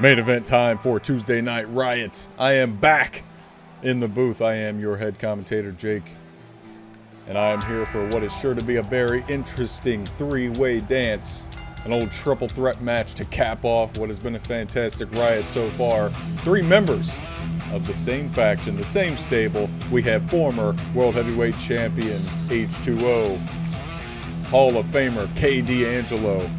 Main event time for Tuesday Night Riot. I am back in the booth. I am your head commentator, Jake. And I am here for what is sure to be a very interesting three-way dance. An old triple threat match to cap off what has been a fantastic Riot so far. Three members of the same faction, the same stable. We have former World Heavyweight Champion H20, Hall of Famer K. D'Angelo,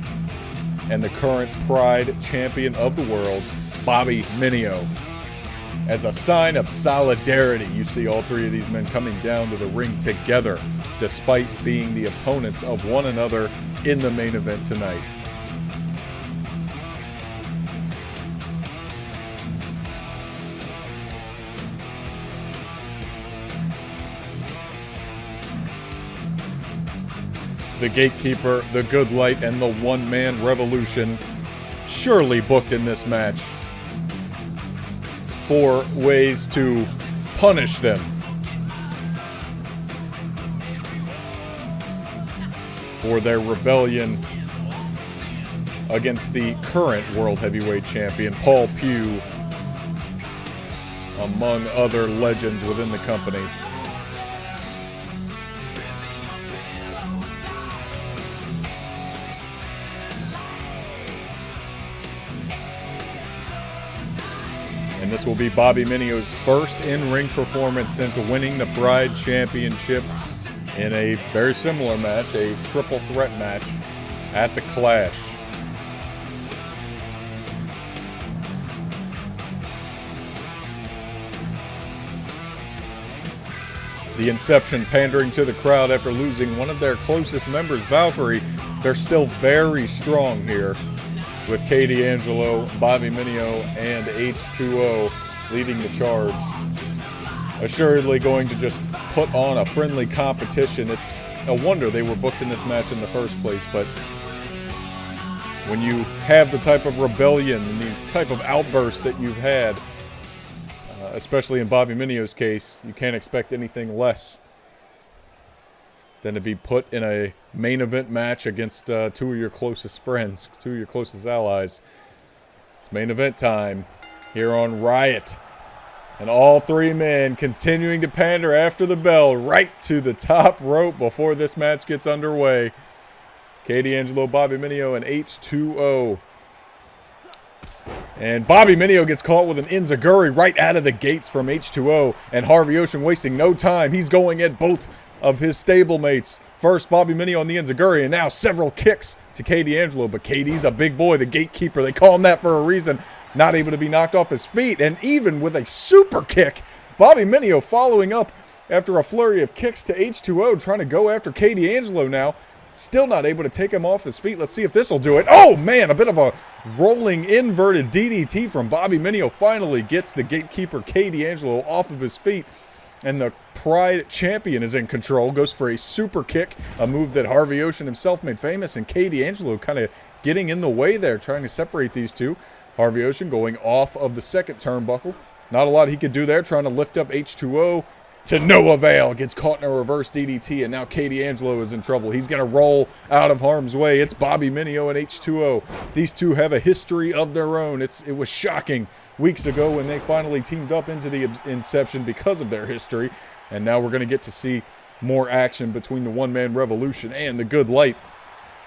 and the current Pride Champion of the world, Bobby Minio. As a sign of solidarity, you see all three of these men coming down to the ring together, despite being the opponents of one another in the main event tonight. The Gatekeeper, the Good Light, and the One-Man Revolution surely booked in this match for ways to punish them. For their rebellion against the current World Heavyweight Champion, Paul Pugh, among other legends within the company. And this will be Bobby Minio's first in-ring performance since winning the Pride Championship in a very similar match, a triple threat match at the Clash. The Inception pandering to the crowd after losing one of their closest members, Valkyrie. They're still very strong here, with K. D'Angelo, Bobby Minio, and H20 leading the charge. Assuredly going to just put on a friendly competition. It's a wonder they were booked in this match in the first place, but when you have the type of rebellion and the type of outburst that you've had, especially in Bobby Minio's case, you can't expect anything less than to be put in a main event match against two of your closest friends, two of your closest allies. It's main event time here on Riot. And all three men continuing to pander after the bell right to the top rope before this match gets underway. K. D'Angelo, Bobby Minio, and H20. And Bobby Minio gets caught with an enziguri right out of the gates from H20. And Harvey Ocean wasting no time. He's going at both of his stablemates. First, Bobby Minio on the enziguri, and now several kicks to K. D'Angelo. But KD's a big boy, the gatekeeper. They call him that for a reason. Not able to be knocked off his feet. And even with a super kick, Bobby Minio following up after a flurry of kicks to H20, trying to go after K. D'Angelo now. Still not able to take him off his feet. Let's see if this will do it. Oh, man, a bit of a rolling inverted DDT from Bobby Minio finally gets the gatekeeper K. D'Angelo off of his feet. And the Pride Champion is in control. Goes for a super kick, a move that Harvey Ocean himself made famous. And K. D'Angelo kind of getting in the way there, trying to separate these two. Harvey Ocean going off of the second turnbuckle. Not a lot he could do there, trying to lift up H20 to no avail. Gets caught in a reverse DDT, and now K. D'Angelo is in trouble. He's going to roll out of harm's way. It's Bobby Minio and H20. These two have a history of their own. It was shocking weeks ago when they finally teamed up into the Inception because of their history. And now we're going to get to see more action between the One-Man Revolution and the Good Light.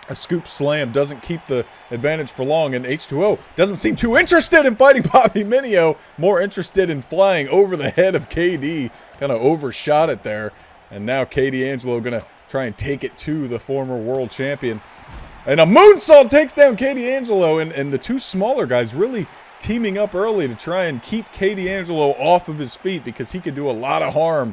A scoop slam doesn't keep the advantage for long, and H20 doesn't seem too interested in fighting Bobby Minio. More interested in flying over the head of KD. Kind of overshot it there. And now K. D'Angelo going to try and take it to the former world champion. And a moonsault takes down K. D'Angelo, and the two smaller guys really teaming up early to try and keep K. D'Angelo off of his feet because he could do a lot of harm.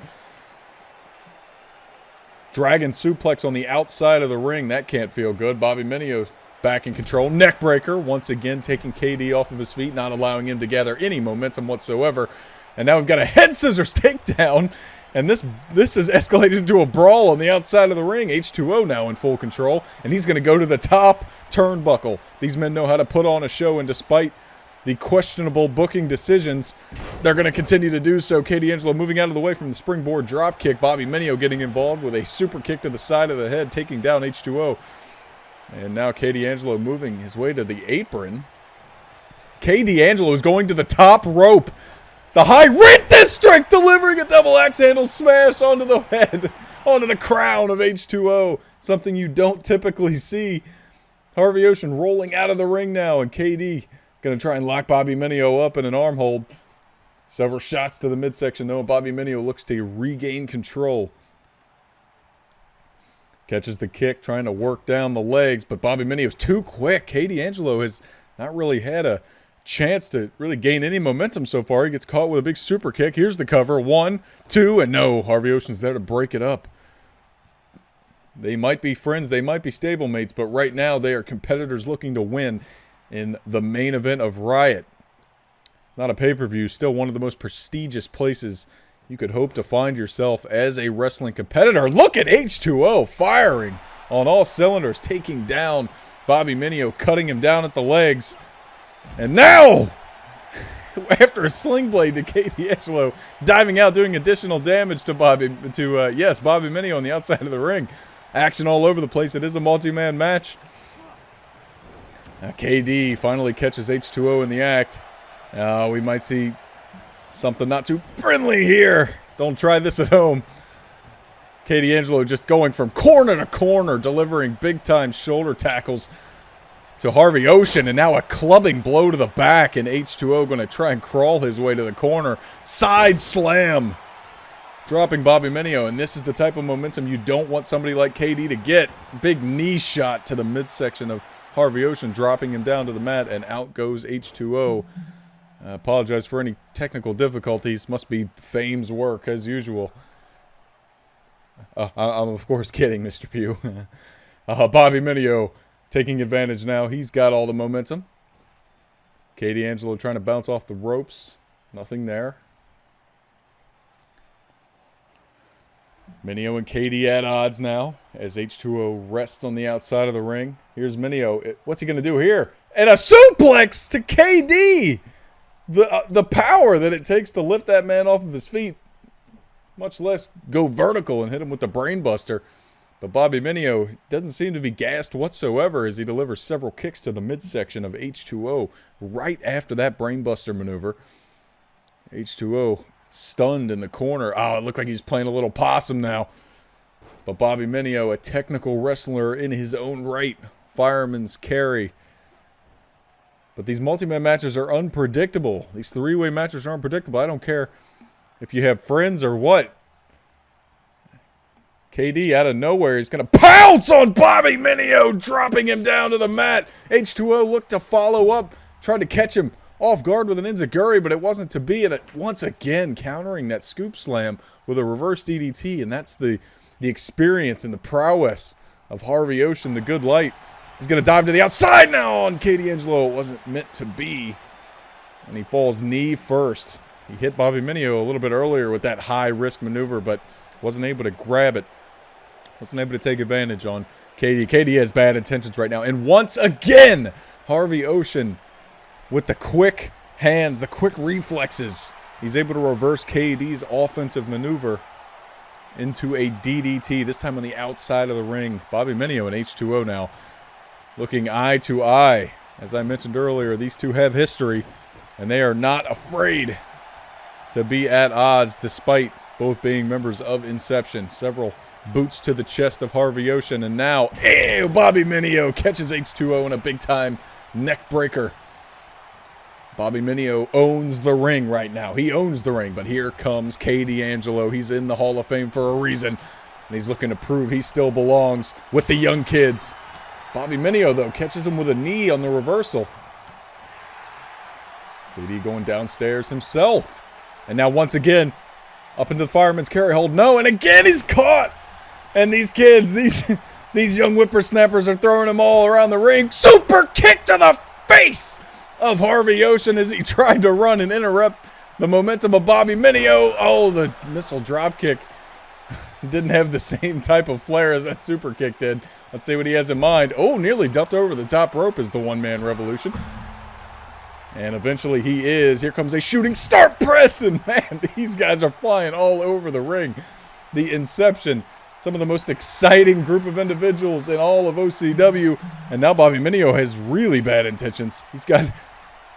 Dragon suplex on the outside of the ring. That can't feel good. Bobby Minio back in control. Neckbreaker once again taking KD off of his feet, not allowing him to gather any momentum whatsoever. And now we've got a head scissors takedown. And this has escalated into a brawl on the outside of the ring. H20 now in full control. And he's going to go to the top turnbuckle. These men know how to put on a show, and despite the questionable booking decisions, they're going to continue to do so. K. D'Angelo moving out of the way from the springboard drop kick. Bobby Minio getting involved with a super kick to the side of the head, taking down H20. And now K. D'Angelo moving his way to the apron. K. D'Angelo is going to the top rope. The high rent district, delivering a double axe handle smash onto the head, onto the crown of H2O. Something you don't typically see. Harvey Ocean rolling out of the ring now, and KD going to try and lock Bobby Minio up in an arm hold. Several shots to the midsection, though, and Bobby Minio looks to regain control. Catches the kick, trying to work down the legs, but Bobby Minio's too quick. K. D'Angelo has not really had a chance to really gain any momentum so far. He gets caught with a big super kick. Here's the cover. 1, 2, and no. Harvey Ocean's there to break it up. They might be friends, they might be stablemates, but right now they are competitors looking to win in the main event of Riot. Not a pay-per-view, still one of the most prestigious places you could hope to find yourself as a wrestling competitor. Look at H2O firing on all cylinders, taking down Bobby Minio, cutting him down at the legs. And now, after a sling blade to K. D'Angelo, diving out, doing additional damage to Bobby Minio on the outside of the ring. Action all over the place. It is a multi-man match. Now KD finally catches H2O in the act. We might see something not too friendly here. Don't try this at home. K. D'Angelo just going from corner to corner, delivering big-time shoulder tackles to Harvey Ocean, and now a clubbing blow to the back, and H2O going to try and crawl his way to the corner. Side slam. Dropping Bobby Minio, and this is the type of momentum you don't want somebody like KD to get. Big knee shot to the midsection of Harvey Ocean, dropping him down to the mat, and out goes H2O. I apologize for any technical difficulties. Must be Fame's work, as usual. I'm of course kidding, Mr. Pugh. Bobby Minio taking advantage now. He's got all the momentum. K. D'Angelo trying to bounce off the ropes. Nothing there. Minio and KD at odds now as H2O rests on the outside of the ring. Here's Minio. What's he going to do here? And a suplex to KD! The power that it takes to lift that man off of his feet, much less go vertical and hit him with the brainbuster. But Bobby Minio doesn't seem to be gassed whatsoever as he delivers several kicks to the midsection of H2O right after that brainbuster maneuver. H2O stunned in the corner. Oh, it looked like he's playing a little possum now. But Bobby Minio, a technical wrestler in his own right. Fireman's carry. But these multi-man matches are unpredictable. These three-way matches are unpredictable. I don't care if you have friends or what. KD out of nowhere is going to pounce on Bobby Minio, dropping him down to the mat. H2O looked to follow up, tried to catch him off guard with an enziguri, but it wasn't to be. And once again, countering that scoop slam with a reverse DDT. And that's the experience and the prowess of Harvey Ocean, the good light. He's going to dive to the outside now on K. D'Angelo. It wasn't meant to be. And he falls knee first. He hit Bobby Minio a little bit earlier with that high-risk maneuver, but wasn't able to grab it. Wasn't able to take advantage on KD. KD has bad intentions right now. And once again, Harvey Ocean with the quick hands, the quick reflexes. He's able to reverse KD's offensive maneuver into a DDT, this time on the outside of the ring. Bobby Minio and H2O now looking eye to eye. As I mentioned earlier, these two have history, and they are not afraid to be at odds despite both being members of Inception. Several boots to the chest of Harvey Ocean, and now, Bobby Minio catches H2O in a big-time neck breaker. Bobby Minio owns the ring right now. He owns the ring, but here comes K. D'Angelo. He's in the Hall of Fame for a reason, and he's looking to prove he still belongs with the young kids. Bobby Minio, though, catches him with a knee on the reversal. KD going downstairs himself. And now once again, up into the fireman's carry hold. No, and again he's caught. And these kids, these young whippersnappers are throwing him all around the ring. Super kick to the face of Harvey Ocean as he tried to run and interrupt the momentum of Bobby Minio. Oh, the missile drop kick didn't have the same type of flair as that super kick did. Let's see what he has in mind. Oh, nearly dumped over the top rope as the one-man revolution. And eventually he is. Here comes a shooting star press. And man, these guys are flying all over the ring. The Inception. Some of the most exciting group of individuals in all of OCW. And now Bobby Minio has really bad intentions. He's got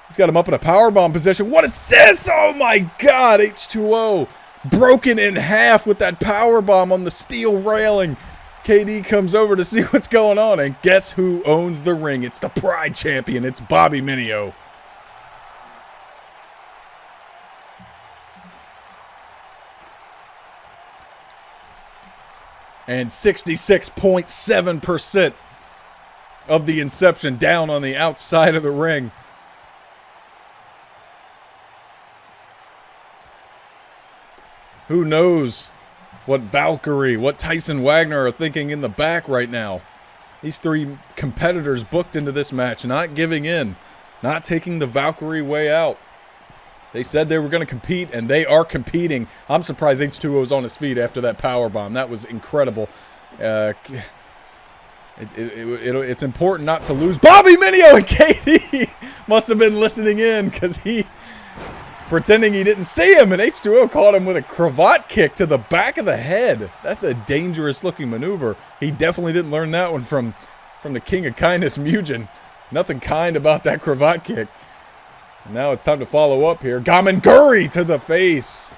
He's got him up in a powerbomb position. What is this? Oh my God, H2O broken in half with that powerbomb on the steel railing. KD comes over to see what's going on, and guess who owns the ring? It's the Pride champion. It's Bobby Minio. And 66.7% of the Inception down on the outside of the ring. Who knows what Valkyrie, what Tyson Wagner are thinking in the back right now. These three competitors booked into this match, not giving in, not taking the Valkyrie way out. They said they were going to compete, and they are competing. I'm surprised H2O was on his feet after that powerbomb. That was incredible. It's important not to lose. Bobby Minio and KD must have been listening in because he pretending he didn't see him, and H2O caught him with a cravat kick to the back of the head. That's a dangerous looking maneuver. He definitely didn't learn that one from the king of kindness, Mugen. Nothing kind about that cravat kick. And now it's time to follow up here. Gamenguri to the face.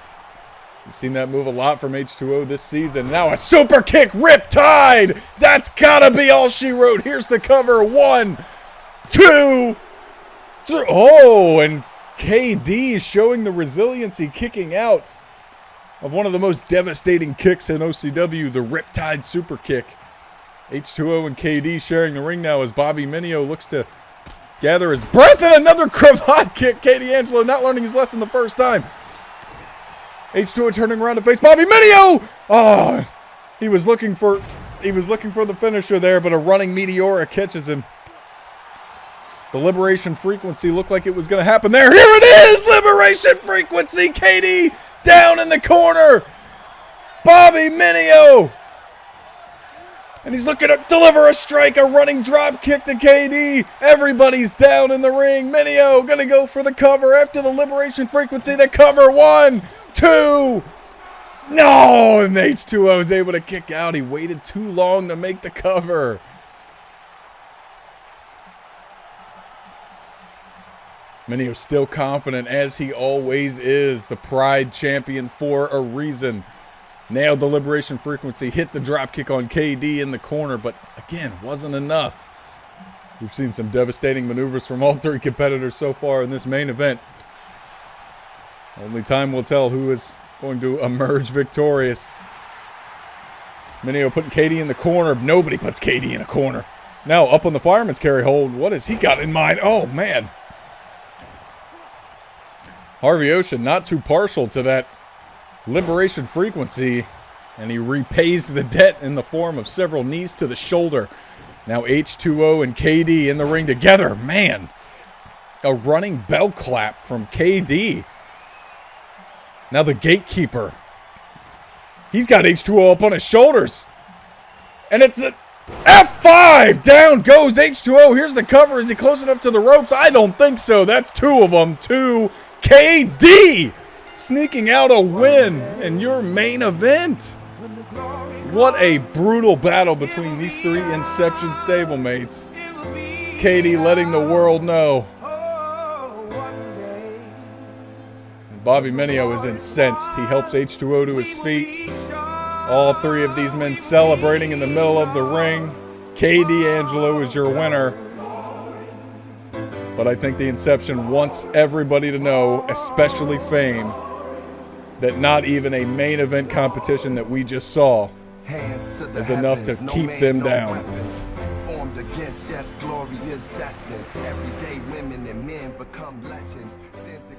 We've seen that move a lot from H2O this season. Now a super kick, Riptide. That's gotta be all she wrote. Here's the cover. 1, 2, 3. Oh, and KD showing the resiliency, kicking out of one of the most devastating kicks in OCW, the Riptide super kick. H2O and KD sharing the ring now as Bobby Minio looks to gather his breath, and another cravat kick. KD Angelo not learning his lesson the first time. H2O turning around to face Bobby Minio. Oh, he was looking for the finisher there, but a running Meteora catches him. The Liberation Frequency looked like it was going to happen there. Here it is! Liberation Frequency! KD down in the corner! Bobby Minio! And he's looking to deliver a strike, a running drop kick to KD. Everybody's down in the ring. Minio going to go for the cover after the Liberation Frequency. The cover, 1, 2. No! And H2O is able to kick out. He waited too long to make the cover. Minio still confident, as he always is. The Pride champion for a reason. Nailed the Liberation Frequency, hit the dropkick on KD in the corner, but again, wasn't enough. We've seen some devastating maneuvers from all three competitors so far in this main event. Only time will tell who is going to emerge victorious. Minio putting KD in the corner. Nobody puts KD in a corner. Now up on the fireman's carry hold. What has he got in mind? Oh, man. Harvey Ocean not too partial to that Liberation Frequency, and he repays the debt in the form of several knees to the shoulder. Now H2O and KD in the ring together. Man, a running bell clap from KD. Now the Gatekeeper. He's got H2O up on his shoulders. And it's a F5! Down goes H2O. Here's the cover. Is he close enough to the ropes? I don't think so. That's 2 of them. 2. KD sneaking out a win in your main event. What a brutal battle between these three Inception stablemates. KD letting the world know. Bobby Minio is incensed. He helps H2O to his feet. All three of these men celebrating in the middle of the ring. KD Angelo is your winner. But I think the Inception wants everybody to know, especially Fame, that not even a main event competition that we just saw is enough to keep them down. Formed against, yes, glory is destined. Everyday women and men become legends. Since the